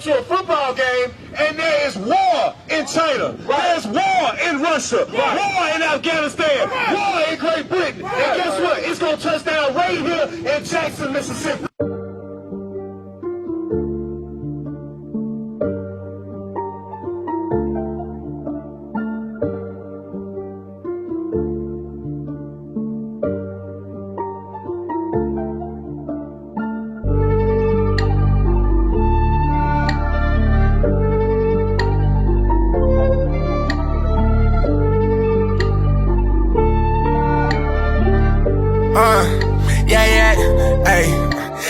to a football game and there is war in China, there's war in Russia, war in Afghanistan, war in Great Britain, and guess what? It's going to touch down right here in Jackson, Mississippi.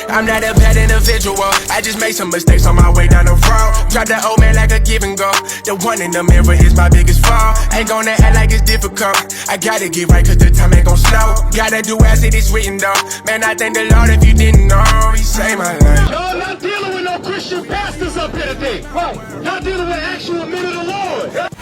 I'm not a bad individual, I just made some mistakes on my way down the road. Drop the old man like a give and go. The one in the mirror is my biggest flaw. Ain't gonna act like it's difficult. I gotta get right cause the time ain't gon' slow. Gotta do as it is written though. Man, I thank the Lord if you didn't know, he saved my life. Y'all not dealing with no Christian pastors up here today. Y'all dealing with actual men of the Lord.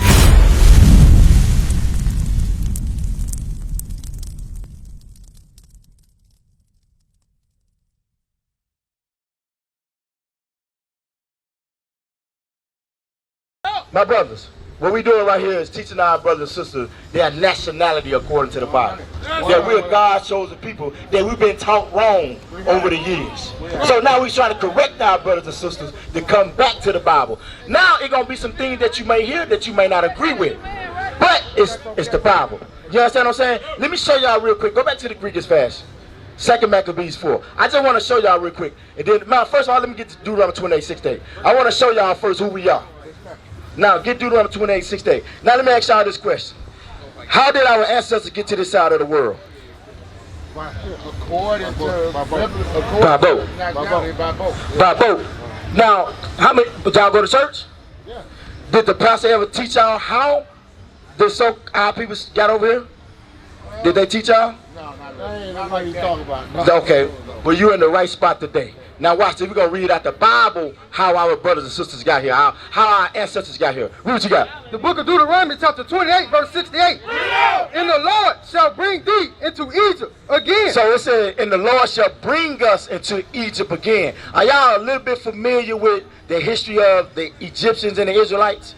My brothers, what we doing right here is teaching our brothers and sisters their nationality according to the Bible. That we're God's chosen people, that we've been taught wrong over the years. So now we're trying to correct our brothers and sisters to come back to the Bible. Now it's going to be some things that you may hear that you may not agree with. But it's the Bible. You understand what I'm saying? Let me show y'all real quick. Go back to the Greekish fast. 2 Maccabees 4. I just want to show y'all real quick. And then, first of all, let me get to Deuteronomy 28:6. I want to show y'all first who we are. Now, get Deuteronomy 28:6. Now, let me ask y'all this question. How did our ancestors get to this side of the world? By boat. By boat. Now, how many, did y'all go to church? Yeah. Did the pastor ever teach y'all how our people got over here? Did they teach y'all? No, not like you talk about. Okay, well, you're in the right spot today. Now watch this. We're going to read out the Bible how our brothers and sisters got here, how our ancestors got here. Read what you got. The book of Deuteronomy chapter 28 verse 68. And the Lord shall bring thee into Egypt again. So it said, and the Lord shall bring us into Egypt again. Are y'all a little bit familiar with the history of the Egyptians and the Israelites?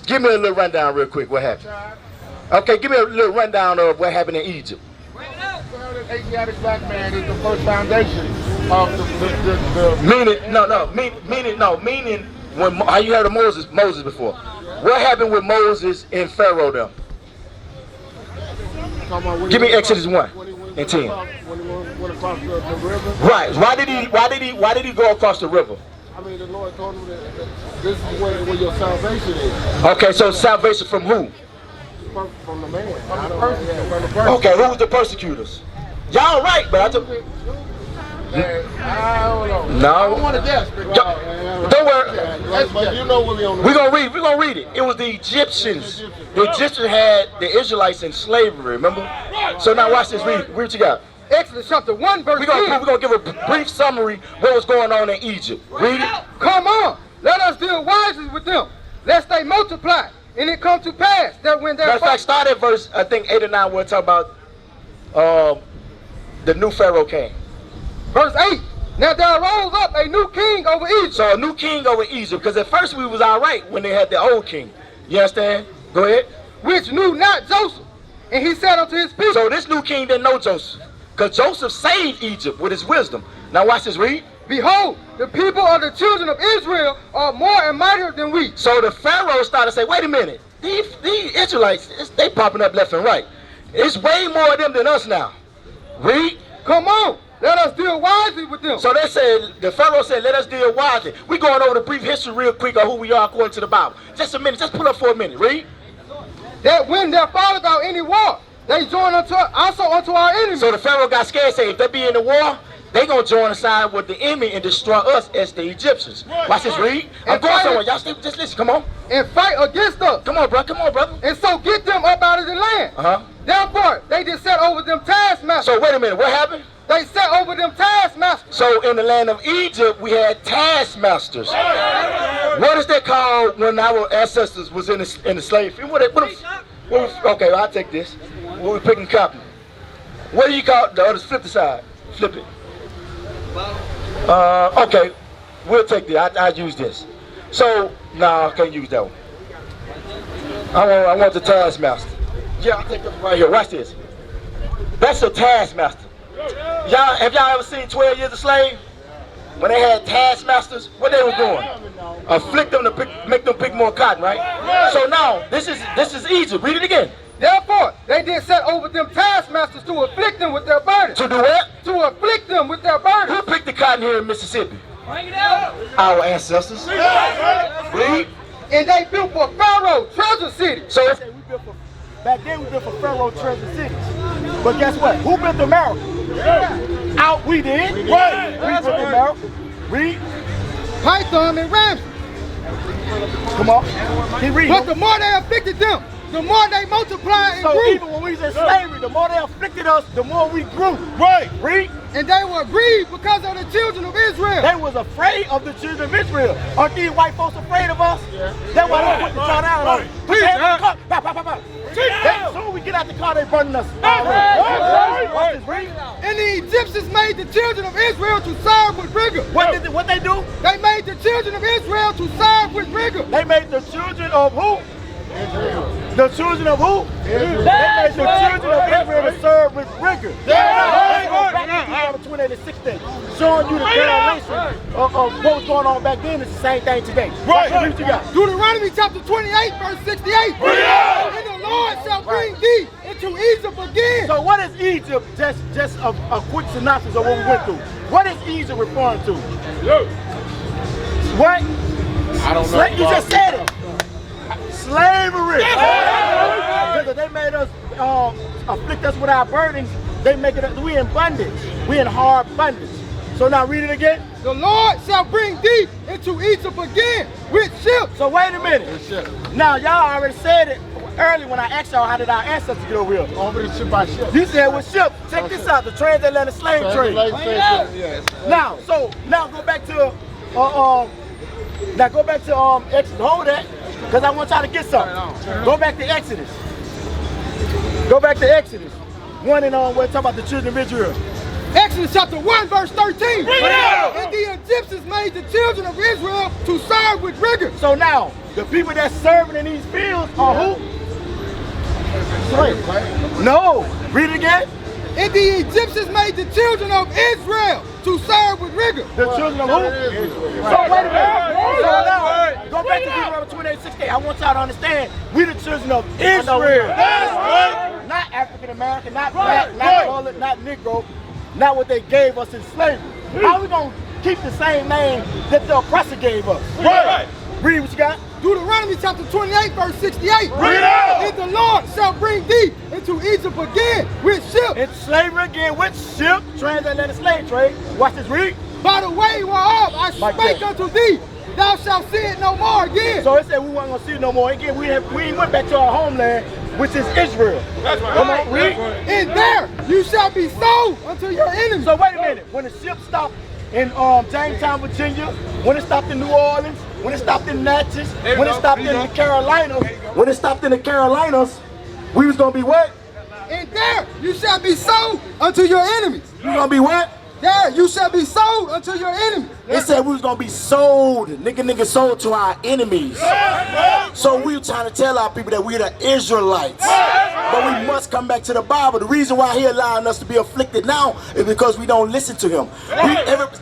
Give me a little rundown real quick. What happened? Okay, give me a little rundown of what happened in Egypt. Well, the Asiatic black man is the first foundation of the meaning when you heard of Moses before. What happened with Moses and Pharaoh them? Give me Exodus 1 and 10. When he went across the river. Right. Why did he go across the river? I mean, the Lord told him that this is where your salvation is. Okay, so salvation from who? From the man. From the person. Okay, who was the persecutors? Y'all right, but I took. I don't know. No. I don't want to guess. Don't worry. But you know what we on the We're gonna read it. It was the Egyptians. The Egyptians had the Israelites in slavery, remember? So now watch this, read what you got. Exodus chapter 1 verse 10. We're gonna give a brief summary what was going on in Egypt. Read it. Come on, let us deal wisely with them, lest they multiply. And it come to pass that when they start at verse, I think 8 or 9, we'll talk about the new Pharaoh came. Verse 8. Now there rose up a new king over Egypt. So a new king over Egypt, because at first we was all right when they had the old king. You understand? Go ahead. Which knew not Joseph. And he said unto his people. So this new king didn't know Joseph, because Joseph saved Egypt with his wisdom. Now watch this, read. Behold, the people of the children of Israel are more and mightier than we. So the Pharaoh started to say, wait a minute, these Israelites, they popping up left and right. It's way more of them than us now. Read. Come on, let us deal wisely with them. So they said, the Pharaoh said, let us deal wisely. We're going over the brief history real quick of who we are according to the Bible. Just a minute, just pull up for a minute, read. That when there falleth out any war, they join also unto our enemies. So the Pharaoh got scared, said, if they be in the war, they gonna join aside with the enemy and destroy us as the Egyptians. Watch this, read. I'm going somewhere. Y'all just listen. Come on. And fight against us. Come on, bro. Come on, brother. And so get them up out of the land. Therefore, they did set over them taskmasters. So wait a minute. What happened? They set over them taskmasters. So in the land of Egypt, we had taskmasters. What is that called when our ancestors was in the slave? Okay, I'll take this. What we picking cotton? What do you call the others? Flip the side. Flip it. Okay, we'll take that. I'll use this. So, no, I can't use that one. I want the taskmaster. Yeah, I'll take this one right here. Watch this. That's the taskmaster. Have y'all ever seen 12 Years a Slave? When they had taskmasters, what they were doing? Afflict them to make them pick more cotton, right? So now, this is Egypt. Read it again. Therefore, they did set over them taskmasters to afflict them with their burdens. To do what? To afflict them with their burdens. Who picked the cotton here in Mississippi? Our ancestors. Read. And they built for Pharaoh treasure cities. So back then we built for Pharaoh treasure cities. But guess what? Who built America? Out we did. Right. We built America. Read. Python and Ramses. Come on. Keep reading. But the more they afflicted them, the more they multiplied and so grew. Even when we was in slavery, the more they afflicted us, the more we grew. Right. Read. And they were grieved because of the children of Israel. They was afraid of the children of Israel. Aren't these white folks afraid of us? Yeah. That's why they put the car down on us. Put your hands in the car. Bow, bow, bow, bow. As soon as we get out the car, they burning us. And the Egyptians made the children of Israel to serve with rigor. What they do? They made the children of Israel to serve with rigor. They made the children of who? Israel. The children of who? Israel. They made the children of Israel to serve with rigor. Back in 28:16, showing you the correlation of what was going on back then. It's the same thing today. Right. What you got? Deuteronomy chapter 28, verse 68. And the Lord shall bring thee into Egypt again. So what is Egypt? Just a quick synopsis of what we went through. What is Egypt referring to? What? I don't know. You just said it. Slavery. Because they made us afflict us with our burdens. They make it. We in bondage. We in hard bondage. So now read it again. The Lord shall bring thee into Egypt again with ships. So wait a minute. Now y'all already said it earlier when I asked y'all how did our ancestors get over here? Over the ship by ship. You said with ships. Check this out. The transatlantic slave trade. Now go back to Exodus. Hold that. Because I want y'all to get something. Go back to Exodus. Go back to Exodus. 1 and we're talking about the children of Israel. Exodus chapter 1, verse 13. And the Egyptians made the children of Israel to serve with rigor. So now, the people that's serving in these fields are who? Slaves. No. Read it again. And the Egyptians made the children of Israel to serve with rigor. The children of who? So wait a minute. So now, go back to Deuteronomy 28:16. I want y'all to understand, we the children of Israel. Not African American, not black, not colored, not Negro, not what they gave us in slavery. How are we going to keep the same name that the oppressor gave us? Right. Read what you got. Deuteronomy chapter 28, verse 68. Read it. And the Lord shall bring thee into Egypt again with ships. Into slavery again with ship, transatlantic slave trade. Watch this, read. By the way whereof I spake unto thee, thou shalt see it no more again. So it said we weren't going to see it no more again. We went back to our homeland, which is Israel. That's right. Come on, read. And there you shall be sold unto your enemies. So wait a minute. When the ship stopped in Jamestown, Virginia, when it stopped in New Orleans, when it stopped in Natchez, when it stopped in the Carolinas, we was going to be what? And there you shall be sold unto your enemies. You going to be what? There you shall be sold unto your enemies. It said we was going to be sold, nigga sold to our enemies. So we were trying to tell our people that we're the Israelites. But we must come back to the Bible. The reason why he allowing us to be afflicted now is because we don't listen to him.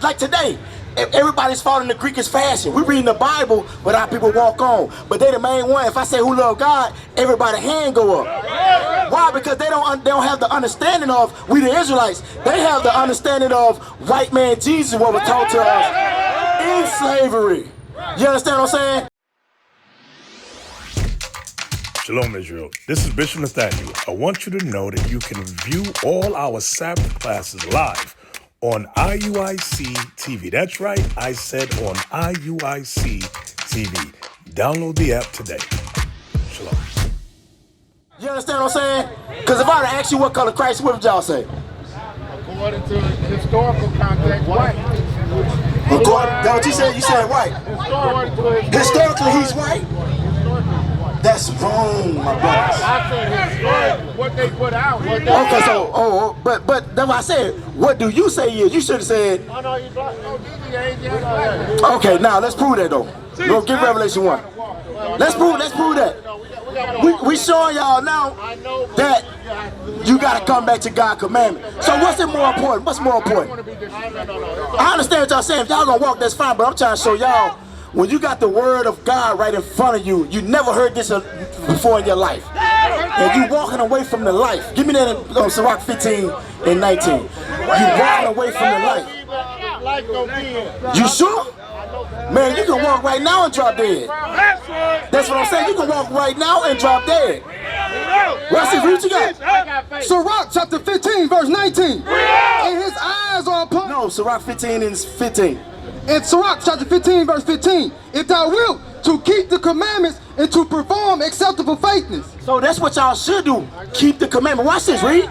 Like today, everybody's following the Greekish fashion. We reading the Bible, but our people walk on. But they the main one. If I say who love God, everybody hand go up. Why? Because they don't have the understanding of we the Israelites. They have the understanding of white man Jesus, what was taught to us in slavery. You understand what I'm saying? Shalom, Israel. This is Bishop Nathaniel. I want you to know that you can view all our Sabbath classes live on IUIC TV. That's right, I said on IUIC TV. Download the app today. Shalom. You understand what I'm saying? Because if I were to ask you what color Christ, what would y'all say? According to historical context, white. That's what you said? You said white. Historically, He's white? That's wrong, my brothers. I said historically, what they put out. Okay, so, but that's what I said. What do you say is? You should have said. Oh, no, you black. No, this is the Asiatic. Okay, now let's prove that though. Go get Revelation 1. Let's prove that. We showing y'all now that you gotta come back to God's commandment. So what's more important? What's more important? I understand what y'all saying. If y'all gonna walk, that's fine. But I'm trying to show y'all when you got the word of God right in front of you, you never heard this before in your life, and you walking away from the life. Give me that in Sirach 15 and 19. You walking away from the life. You sure? Man, you can walk right now and drop dead. That's what I'm saying. You can walk right now and drop dead. What's this? What you got? Sirach chapter 15, verse 19. And his eyes are upon... No, Sirach 15 and 15. In Sirach chapter 15, verse 15. If thou wilt to keep the commandments and to perform acceptable faithfulness. So that's what y'all should do. Keep the commandment. Watch this, read.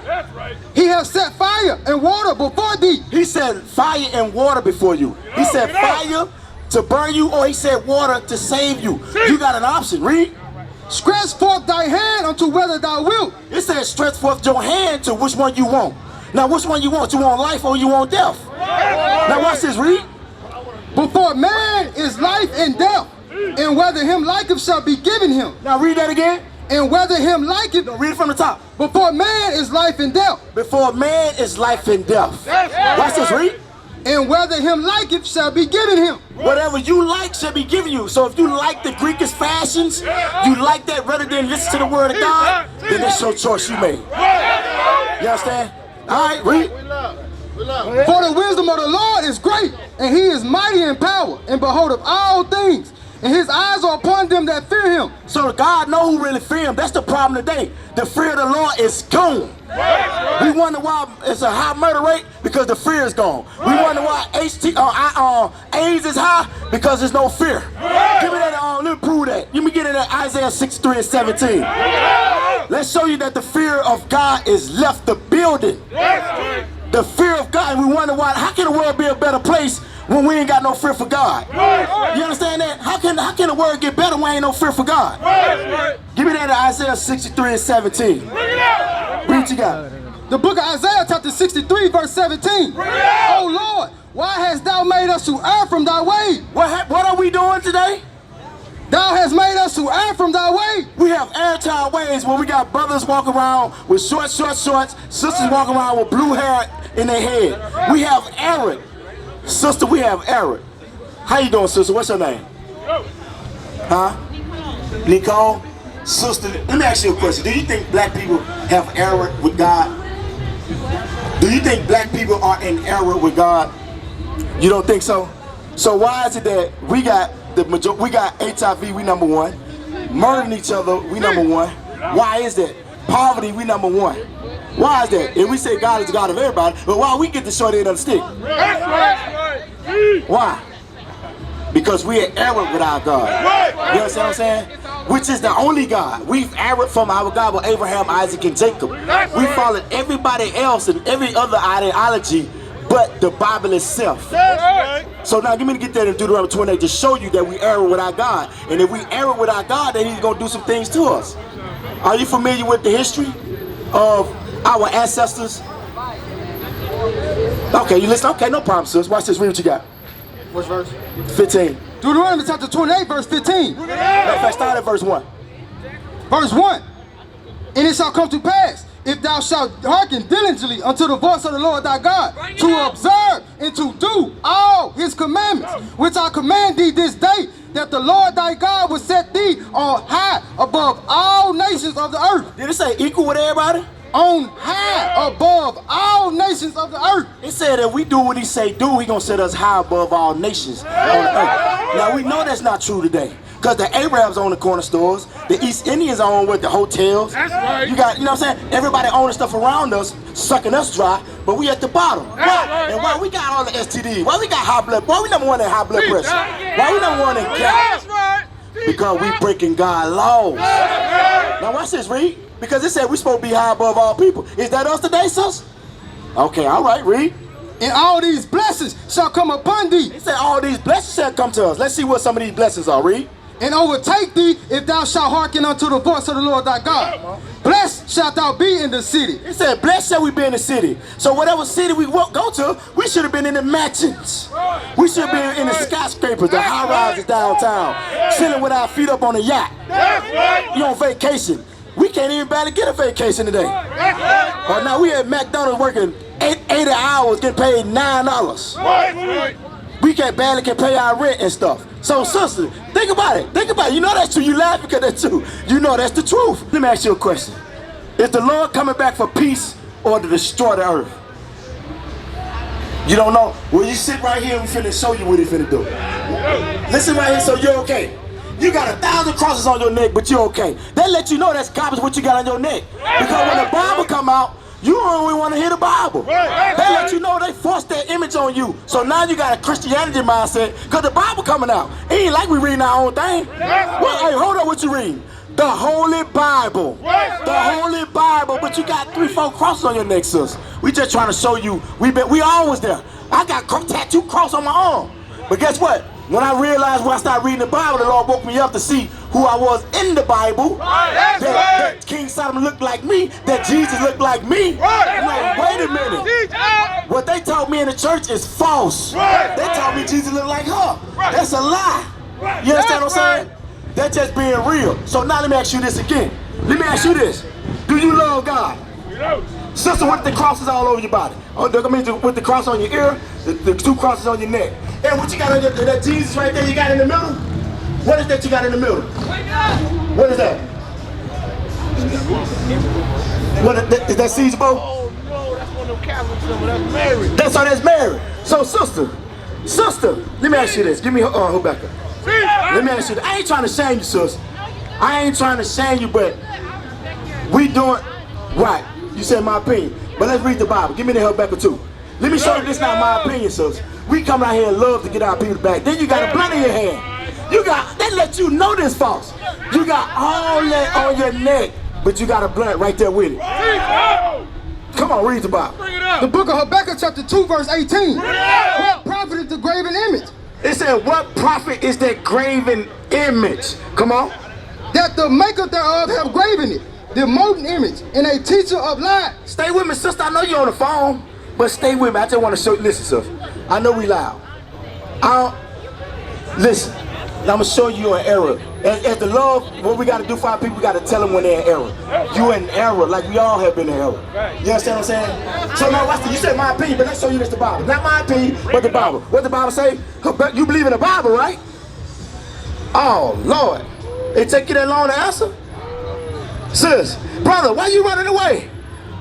He has set fire and water before thee. He said fire and water before you. He said fire to burn you, or he said water to save you. You got an option, read. Stretch forth thy hand unto whether thou wilt. It says stretch forth your hand to which one you want. Now which one you want? You want life or you want death? Now watch this, read. Before man is life and death, and whether him liketh shall be given him. Now read that again. And whether him liketh. No, read it from the top. Before man is life and death. Before man is life and death. Watch this, read. And whether him liketh shall be given him. Whatever you like shall be given you. So if you like the Greekish fashions, you like that rather than listen to the word of God, then that's your choice you made. You understand? All right, read. For the wisdom of the Lord is great, and he is mighty in power, and beholdeth all things, and his eyes are upon them that fear him. So God know who really fear him. That's the problem today. The fear of the Lord is gone. We wonder why it's a high murder rate, because the fear is gone. We wonder why AIDS is high, because there's no fear. Give me that, let me prove that. Let me get it at Isaiah 63 and 17. Let's show you that the fear of God is left the building. The fear of God, and we wonder why. How can the world be a better place when we ain't got no fear for God? You understand that? How can the world get better when ain't no fear for God? Give me that at Isaiah 63 and 17. Read what you got. The book of Isaiah chapter 63 verse 17. Oh Lord, why hast thou made us to err from thy way? What are we doing today? Thou hast made us to err from thy way. We have err ways where we got brothers walking around with short shorts, sisters walking around with blue hair in their head. We have error. Sister, we have error. How you doing, sister? What's your name? Huh? Nicole? Sister, let me ask you a question. Do you think black people have error with God? Do you think black people are in error with God? You don't think so? So why is it that we got HIV, we number one. Murdering each other, we number one. Why is that? Poverty, we number one. Why is that? And we say God is the God of everybody, but why we get the short end of the stick? Why? Because we are error with our God. You understand what I'm saying? Which is the only God. We've erred from our God with Abraham, Isaac, and Jacob. We followed everybody else and every other ideology but the Bible itself. So now give me to get that in Deuteronomy 28 to show you that we err with our God. And if we err with our God, then he's going to do some things to us. Are you familiar with the history of our ancestors? Okay, you listen? Okay, no problem, sis. Watch this. Read what you got. Which verse? 15. Deuteronomy chapter 28 verse 15. Matter of fact, start at verse 1. Verse 1. And it shall come to pass, if thou shalt hearken diligently unto the voice of the Lord thy God, to observe and to do all his commandments, which I command thee this day, that the Lord thy God will set thee on high above all nations of the earth. Did it say equal with everybody? On high above all nations of the earth. It said if we do what he say do, he gonna set us high above all nations on the earth. Now we know that's not true today. Because the Arabs own the corner stores, the East Indians own with the hotels. That's right. You got, you know what I'm saying? Everybody owning stuff around us, sucking us dry, but we at the bottom. Why? Right. And why we got all the STDs? Why we got high blood? Why we number one in high blood pressure? Why we number one in gas? Right. Because we breaking God's laws. Now watch this, read. Because it said we supposed to be high above all people. Is that us today, sis? Okay, all right, read. And all these blessings shall come upon thee. It said all these blessings shall come to us. Let's see what some of these blessings are, read. and overtake thee if thou shalt hearken unto the voice of the Lord thy God. Blessed shalt thou be in the city. It said, blessed shall we be in the city. So whatever city we go to, we should have been in the mansions. We should have been in the skyscrapers, the high rises downtown, chilling with our feet up on a yacht. You on vacation. We can't even barely get a vacation today. Or now we at McDonald's working 80 hours, getting paid $9. We barely can pay our rent and stuff. So sister, think about it. Think about it. You know that's true. You laugh because that's true. You know that's the truth. Let me ask you a question. Is the Lord coming back for peace or to destroy the earth? You don't know? Well, you sit right here and we finna show you what he's finna do. Listen right here so you're okay. You got 1,000 crosses on your neck, but you're okay. They let you know that's garbage what you got on your neck. Because when the Bible come out, you only want to hear the Bible. They let you know they forced their image on you. So now you got a Christianity mindset because the Bible coming out. It ain't like we reading our own thing. Well, hey, hold on, what you reading? The Holy Bible. The Holy Bible, but you got 3-4 crosses on your neck, sis. We just trying to show you, we always there. I got tattoo cross on my arm. But guess what? When I realized when I started reading the Bible, the Lord woke me up to see who I was in the Bible. That King Solomon looked like me, that Jesus looked like me. I'm like, wait a minute. What they taught me in the church is false. They taught me Jesus looked like her. That's a lie. You understand what I'm saying? That's just being real. So now let me ask you this again. Let me ask you this. Do you love God? Sister, with the crosses all over your body. With the cross on your ear, the 2 crosses on your neck. And what you got on that Jesus right there you got in the middle? What is that you got in the middle? What is that? Is that Caesar bow? Oh no, that's one of them Catholic symbols. That's Mary. That's Mary. So sister, let me ask you this. Give me her back up. Let me ask you this. I ain't trying to shame you, sis. I ain't trying to shame you, but we doing right. You said my opinion. But let's read the Bible. Give me the help back too. Let me show you this not my opinion, sis. We come out here and love to get our people back. Then you got a blunt in your hand. They let you know this false. You got all that on your neck, but you got a blunt right there with it. Come on, read the Bible. The book of Habakkuk chapter 2 verse 18. What profit is the graven image? It said, what profit is that graven image? Come on. That the maker thereof have graven it, the molten image, and a teacher of lies. Stay with me, sister. I know you're on the phone, but stay with me. I just want to show you. Listen, sister. I know we loud. Listen. I'm going to show you an error. As the love, what we got to do for our people, we got to tell them when they're in error. You're in error, like we all have been in error. You understand what I'm saying? So now watch this. You said my opinion, but let's show you this the Bible. Not my opinion, but the Bible. What the Bible say? You believe in the Bible, right? Oh, Lord. It take you that long to answer? Sis, brother, why you running away?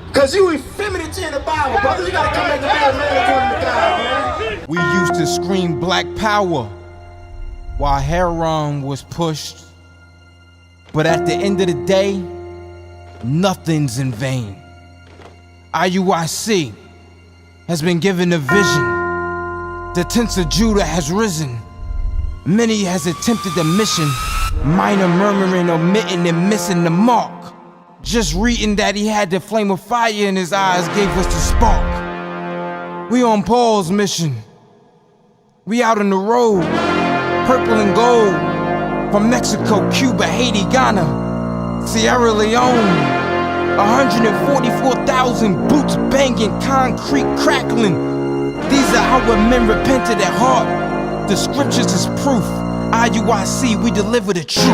Because you effeminate in the Bible, brother. You got to come back to man according to God, man. We used to scream black power while heroin was pushed. But at the end of the day, nothing's in vain. IUIC has been given a vision. The tents of Judah has risen. Many has attempted the mission. Minor murmuring, omitting, and missing the mark. Just reading that he had the flame of fire in his eyes gave us the spark. We on Paul's mission. We out on the road. Purple and gold. From Mexico, Cuba, Haiti, Ghana, Sierra Leone. 144,000 boots banging, concrete crackling. These are our men repented at heart. The scriptures is proof. IUIC, we deliver the truth.